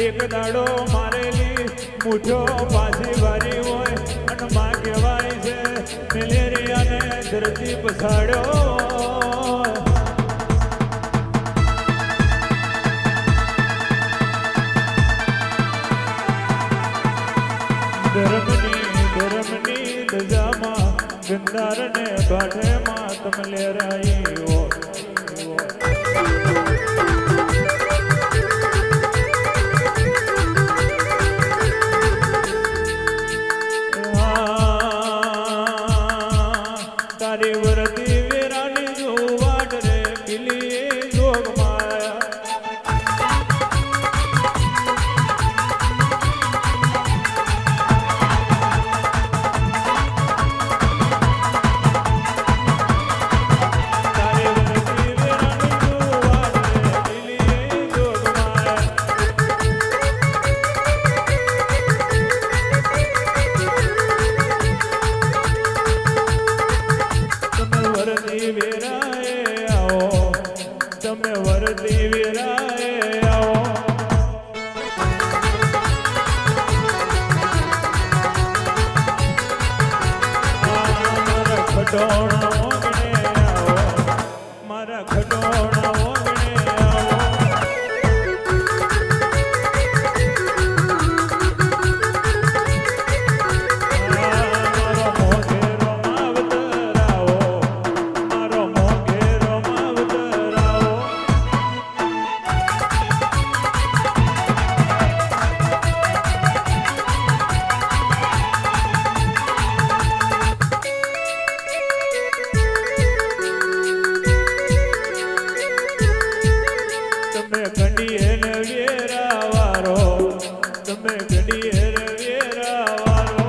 એક દાડો મારેલી મૂઠો પાછી વારી હોય અને માં કહેવાય છે મેલેરિયાને ધરતી પછાડ્યો ધર્મની દજામાં ગંધારને કાંઠેમાં તમે લેરાઈ હો તારી વરતી વેરાની જો વાટ રે પીલી જોગ માયા તમે વરદી વેરાએ આવો મારા ખટોણા ઓગણે આવો મારા ખટોણા ઓગણે આવો મારો મોઘેરો માવતર આવો મારો મોઘેરો માવતર આવો તમે ઘડીએ ને વેરા વારો તમે ઘડીએ ને વેરા વારો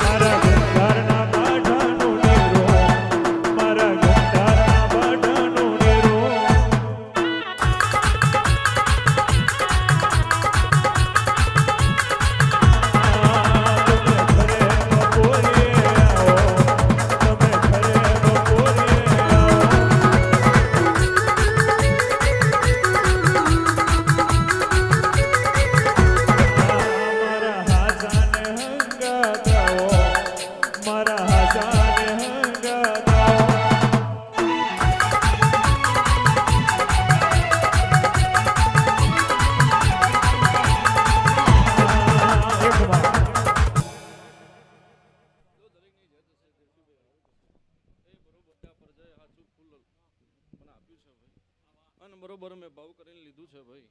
મારા ગંધારના બાઢાનું ડેરો મારા ગંધારના બાઢાનું ડેરો મારા હાસાને હંગાતાઓ બરોબર મેં ભાવ કરીને લીધું છે ભાઈ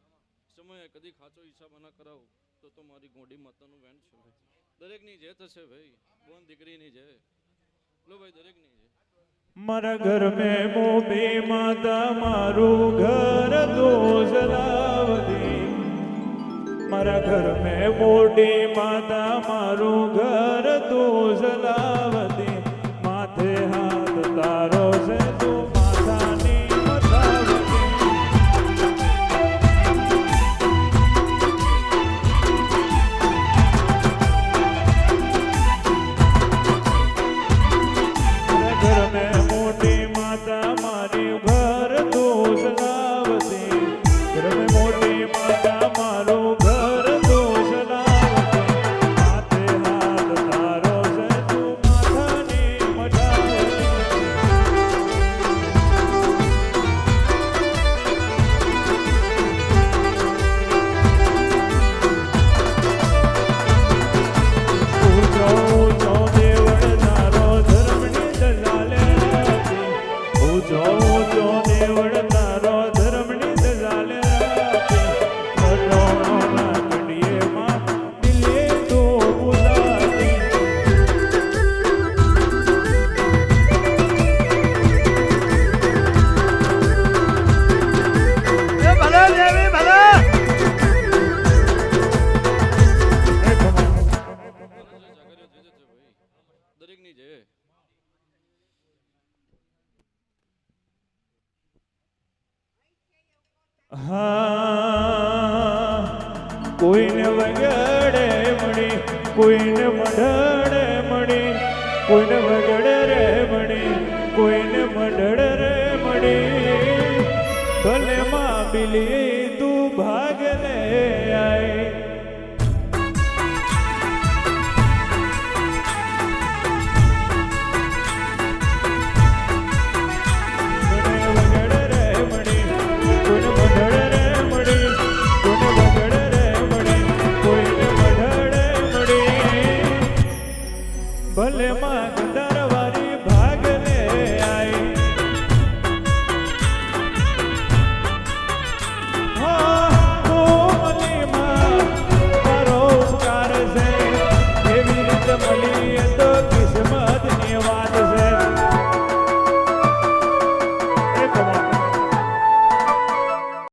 સમયે કદી ખાચો હિસાબ ના કરાવું તો મારી ગોડી માતાનું વેણ છે ભાઈ દરેકની જે થશે ભાઈ બોન દીકરીની જે લો ભાઈ દરેકની જે મારા ઘર મેં મોબી માતા મારું ઘર દોષલાવતી મારા ઘર મેં મોટી માતા મારું ઘર દોષલાવતી માથે હાથ તારો છે તું માથાની કોઈને વગડે મળી કોઈને મઢડે મળી કોઈને વગડે રે મળી કોઈને મંડળ રે મળી ભલે માં બિલી